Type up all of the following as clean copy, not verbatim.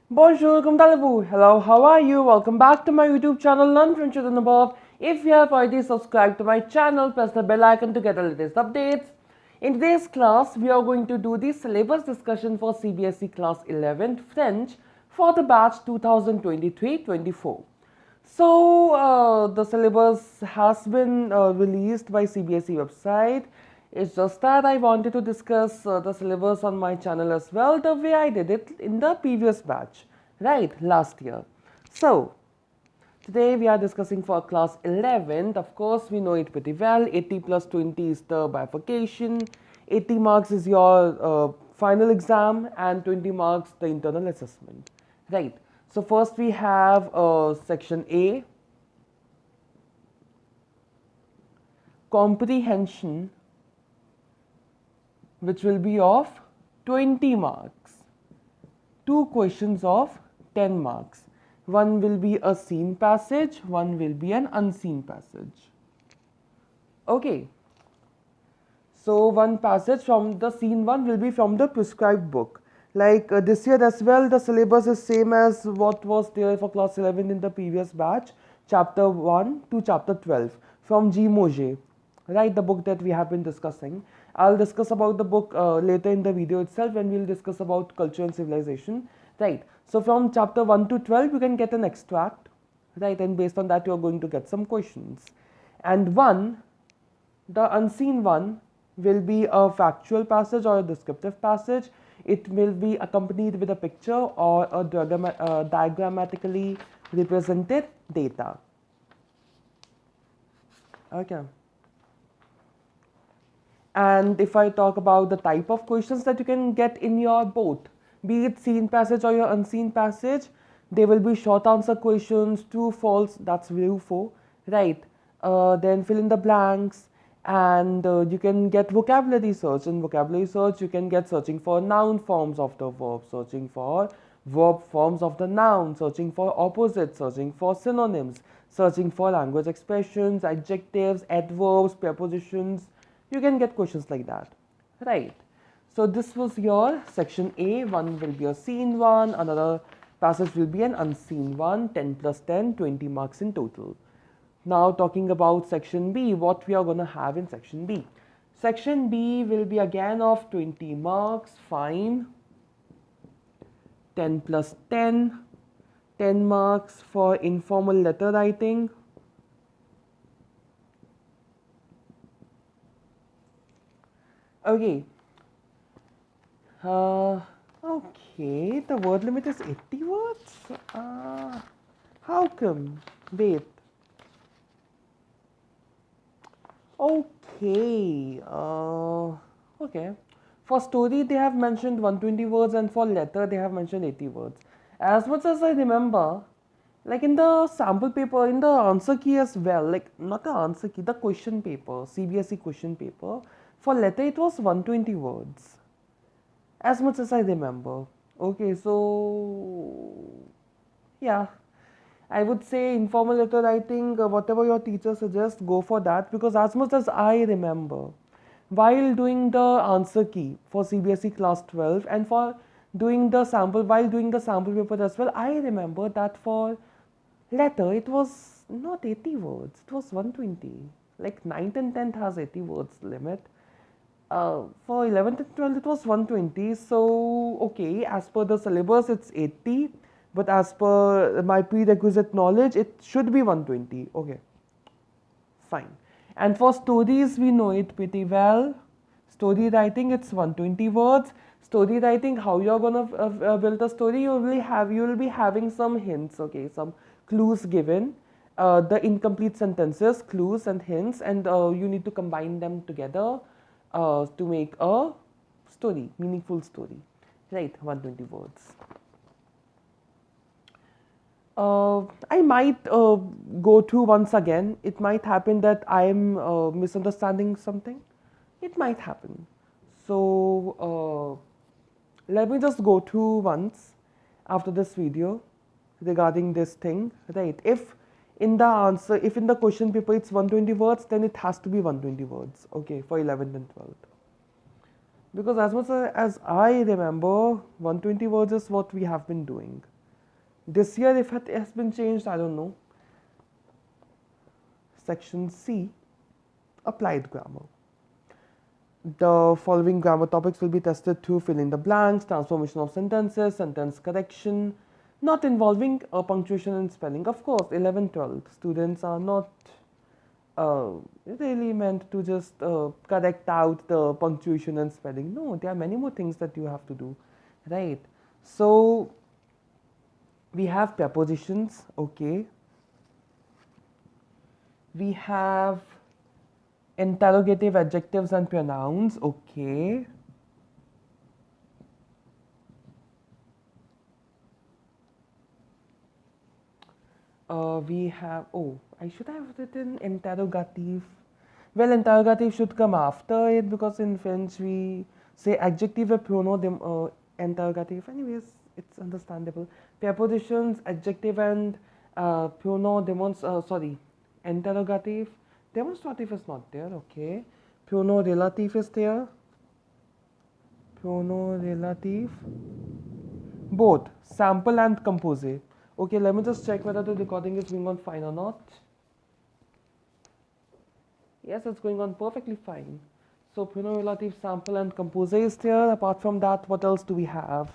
Bonjour, comme allez-vous? Hello, how are you? Welcome back to my YouTube channel, Learn French with Anubhav. If you have already subscribed to my channel, press the bell icon to get the latest updates. In today's class, we are going to do the syllabus discussion for CBSE Class 11 French for the batch 2023-24. So, the syllabus has been released by CBSE website. It's just that I wanted to discuss the syllabus on my channel as well, the way I did it in the previous batch, right, last year. So, today we are discussing for class 11. Of course, we know it pretty well. 80 plus 20 is the bifurcation. 80 marks is your final exam and 20 marks the internal assessment, right? So, first we have section A, comprehension, which will be of 20 marks. Two questions of 10 marks. One will be a seen passage, one will be an unseen passage. Okay. So, one passage from the seen one will be from the prescribed book. Like this year as well, the syllabus is same as what was there for class 11 in the previous batch, chapter 1 to chapter 12 from G. Mauger, right, the book that we have been discussing. I'll discuss about the book later in the video itself when we'll discuss about culture and civilization, right. So, from chapter 1 to 12 you can get an extract, right, and based on that you are going to get some questions. And one, the unseen one, will be a factual passage or a descriptive passage. It will be accompanied with a picture or a diagrammatically represented data. Okay. And if I talk about the type of questions that you can get in your both, be it seen passage or your unseen passage, they will be short answer questions, true, false, that's view 4, right? Then fill in the blanks, and you can get vocabulary search. In vocabulary search, you can get searching for noun forms of the verb, searching for verb forms of the noun, searching for opposites, searching for synonyms, searching for language expressions, adjectives, adverbs, prepositions. You can get questions like that, right? So this was your section A. One will be a seen one, another passage will be an unseen one. 10 plus 10, 20 marks in total. Now talking about section B, what we are going to have in section B. Section B will be again of 20 marks, fine. 10 plus 10, 10 marks for informal letter writing. Okay. Okay, the word limit is 80 words. How come? Wait. Okay. Okay. For story, they have mentioned 120 words, and for letter, they have mentioned 80 words. As much as I remember, like in the sample paper, in the answer key as well, like not the answer key, the question paper, CBSE question paper, for letter, it was 120 words. As much as I remember. Okay, so yeah. I would say informal letter writing, whatever your teacher suggests, go for that, because as much as I remember, while doing the answer key for CBSE class 12 and for doing the sample, while doing the sample paper as well, I remember that for letter it was not 80 words, it was 120. Like 9th and 10th has 80 words limit. For 11th and 12th it was 120. So okay, as per the syllabus it's 80. But as per my prerequisite knowledge, it should be 120. Okay, fine. And for stories, we know it pretty well. Story writing, it's 120 words. Story writing, how you're gonna build a story, you will be having some hints. Okay, some clues given. The incomplete sentences, clues and hints, and you need to combine them together to make a story, meaningful story. Right, 120 words. I might go through once again. It might happen that I am misunderstanding something. It might happen. So let me just go through once after this video regarding this thing. Right. If in the answer, if in the question paper it's 120 words, then it has to be 120 words. Okay, for 11th and 12th. Because as much as I remember, 120 words is what we have been doing. This year, if it has been changed, I don't know. Section C, applied grammar. The following grammar topics will be tested to fill in the blanks, transformation of sentences, sentence correction, not involving punctuation and spelling. Of course, 11th, 12th students are not really meant to just correct out the punctuation and spelling. No, there are many more things that you have to do, right? So, we have prepositions, okay. We have interrogative adjectives and pronouns, okay. We have, oh, I should have written interrogative. Well, interrogative should come after it because in French we say adjective or pronoun interrogative. Anyways, it's understandable. Prepositions, adjective and pronoun sorry, interrogative. Demonstrative is not there, okay. Pronoun relative is there. Pronoun relative. Both sample and composite. Okay, let me just check whether the recording is going on fine or not. Yes, it's going on perfectly fine. So pronoun relative, sample and composite is there. Apart from that, what else do we have?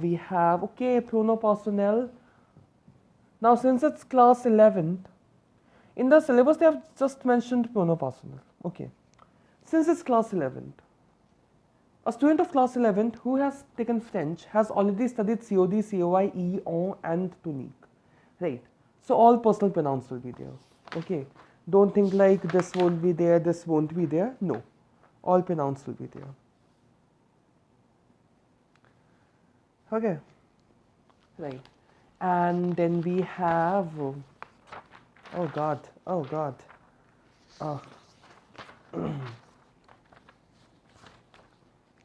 We have, okay, pronoun personnel. Now, since it's class 11th, in the syllabus they have just mentioned pronoun personnel. Okay, since it's class 11th, a student of class 11th who has taken French has already studied COD, COI, E, on and tonique, right? So all personal pronouns will be there, okay? Don't think like this won't be there, this won't be there. No, all pronouns will be there. Okay, right. And then we have, oh God.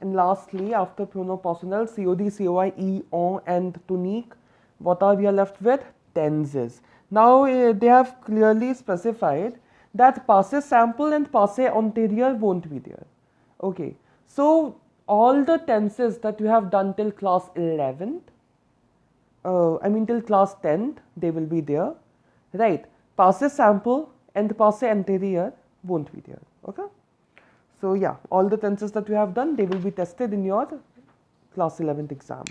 And lastly, after pronoun personnel, COD, COI, E, on and tonique, what are we are left with? Tenses. Now they have clearly specified that passé simple and passé antérieur won't be there. Okay, so all the tenses that you have done till class 11th, till class 10th, they will be there, right? Passé simple and passé antérieur won't be there. Okay. So yeah, all the tenses that you have done, they will be tested in your class 11th exam.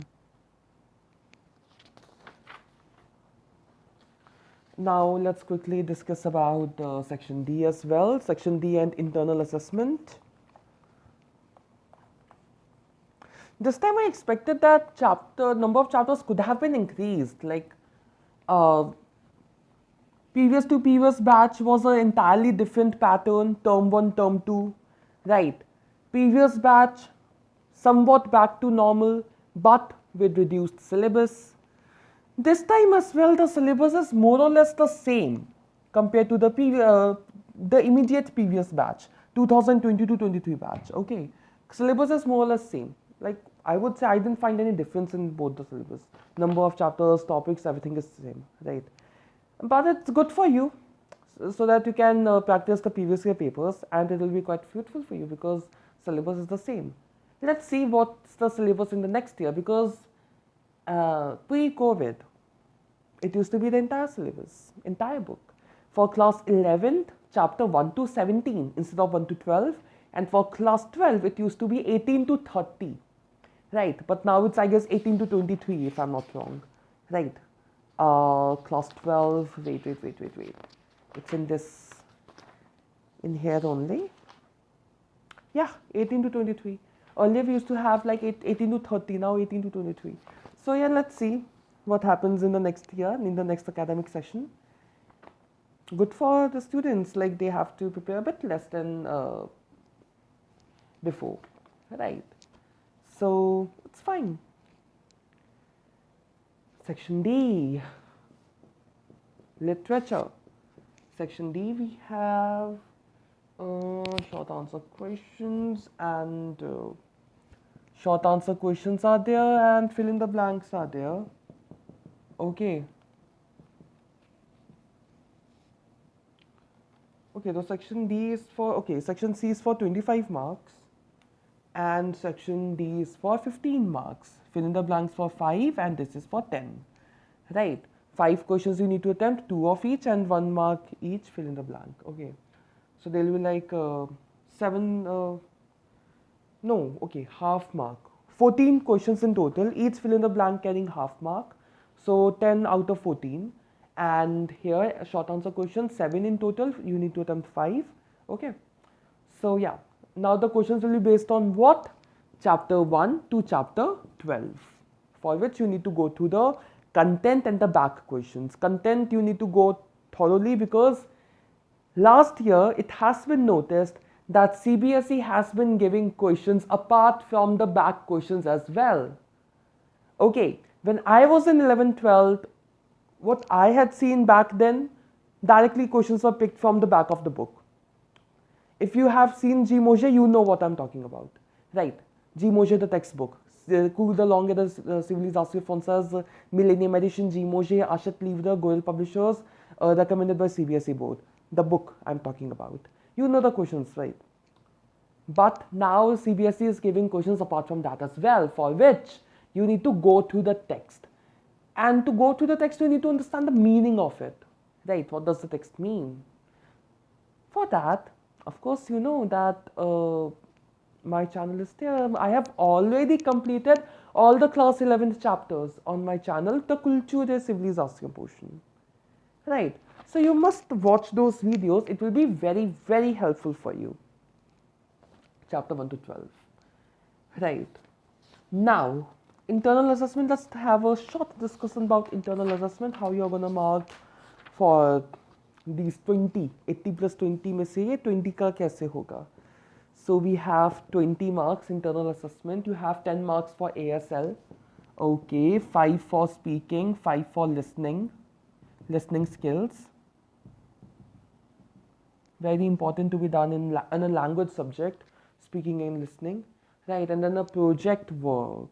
Now let's quickly discuss about section D as well. Section D and internal assessment. This time I expected that number of chapters could have been increased. Like previous to previous batch was an entirely different pattern, term 1, term 2. Right, previous batch somewhat back to normal but with reduced syllabus. This time as well the syllabus is more or less the same compared to the immediate previous batch, 2022-23 batch. Okay, syllabus is more or less same. Like I would say I didn't find any difference in both the syllabus. Number of chapters, topics, everything is the same, right? But it's good for you, so that you can practice the previous year papers, and it will be quite fruitful for you because syllabus is the same. Let's see what's the syllabus in the next year, because pre-COVID, it used to be the entire syllabus, entire book. For class 11th, chapter 1 to 17 instead of 1 to 12, and for class 12, it used to be 18 to 30, right? But now it's, I guess, 18 to 23 if I'm not wrong, right? Class 12, wait. It's in here only. Yeah, 18 to 23. Earlier we used to have like 18 to 30, now 18 to 23. So yeah, let's see what happens in the next year, in the next academic session. Good for the students, like they have to prepare a bit less than before, right? So it's fine. Section D, literature. Section D, we have short answer questions, and short answer questions are there and fill in the blanks are there. Okay. Okay, the section D is for, okay, section C is for 25 marks and section D is for 15 marks. Fill in the blanks for 5 and this is for 10. right? 5 questions you need to attempt, 2 of each and 1 mark each, fill in the blank. Okay, so there will be like 7, no, okay, half mark. 14 questions in total, each fill in the blank carrying half mark. So 10 out of 14. And here, a short answer question, 7 in total, you need to attempt 5. Okay. So yeah, now the questions will be based on what? Chapter 1 to chapter 12, for which you need to go through the content and the back questions. Content you need to go thoroughly, because last year it has been noticed that CBSE has been giving questions apart from the back questions as well. Okay, when I was in 11th, 12th, what I had seen back then, directly questions were picked from the back of the book. If you have seen G. Moshe, you know what I'm talking about, right? G. Moshe, the textbook. Cours de langue de civilisation française, Millennium Edition, G. Moshe, Hachette Livre, Goel Publishers, recommended by CBSE board. The book I'm talking about. You know the questions, right? But now CBSE is giving questions apart from that as well, for which you need to go through the text. And to go through the text, you need to understand the meaning of it, right? What does the text mean? For that, of course, you know that my channel is there. I have already completed all the class 11th chapters on my channel, the Culture et Civilisation portion, right? So you must watch those videos. It will be very, very helpful for you. Chapter 1 to 12, right? Now, internal assessment, let's have a short discussion about internal assessment, how you're going to mark for these 20, 80 plus 20 में से ये 20 का कैसे होगा? So we have 20 marks internal assessment. You have 10 marks for ASL. Okay, 5 for speaking, 5 for listening skills. Very important to be done in a language subject, speaking and listening, right? And then a project work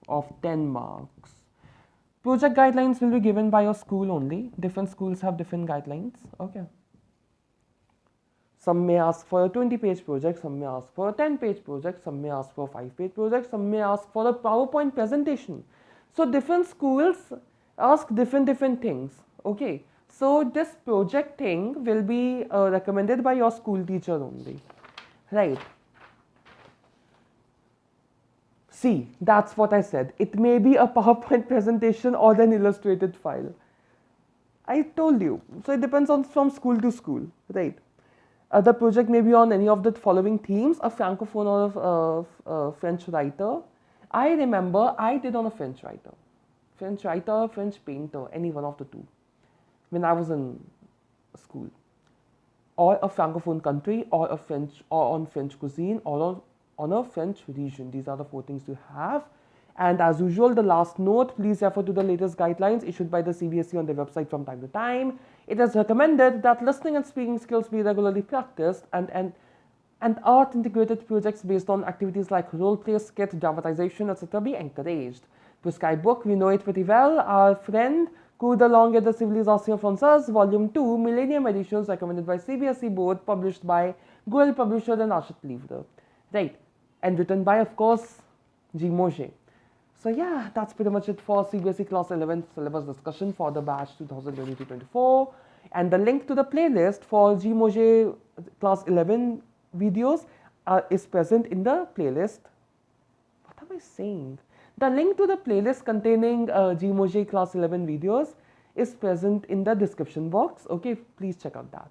of 10 marks. Project guidelines will be given by your school only. Different schools have different guidelines. Okay. Some may ask for a 20-page project, some may ask for a 10-page project, some may ask for a 5-page project, some may ask for a PowerPoint presentation. So different schools ask different things. Okay. So this project thing will be recommended by your school teacher only, right? See, that's what I said. It may be a PowerPoint presentation or an illustrated file. I told you. So it depends on from school to school, right? The project may be on any of the following themes: a francophone or a French writer. I remember I did on a French writer, French painter, any one of the two, when I was in school, or a francophone country, or a French, or on French cuisine, or on a French region. These are the 4 things to have. And as usual, the last note, please refer to the latest guidelines issued by the CBSE on their website from time to time. It is recommended that listening and speaking skills be regularly practiced, and art integrated projects based on activities like role play, skit, dramatization, etc. be encouraged. Prescribed book, we know it pretty well. Our friend, Cours de langue de civilisation française, Volume 2, Millennium Editions, recommended by CBSE board, published by Goel Publishers and Hachette Livre, right? And written by, of course, G. Moshe. So yeah, that's pretty much it for CBSE Class 11 syllabus discussion for the batch 2023-24. And the link to the playlist for G. Moshe Class 11 videos is present in the playlist. What am I saying? The link to the playlist containing G. Moshe Class 11 videos is present in the description box. Okay, please check out that.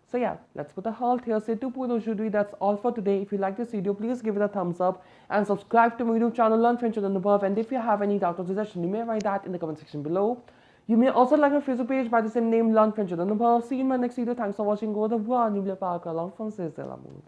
So yeah, let's put a halt here. Say to Bonjour. That's all for today. If you like this video, please give it a thumbs up and subscribe to my YouTube channel, Learn French with Anubhav. And if you have any doubt or suggestion, you may write that in the comment section below. You may also like my Facebook page by the same name, Learn French with Anubhav. See you in my next video. Thanks for watching. Au revoir. N'oubliez pas que la langue française est l'amour.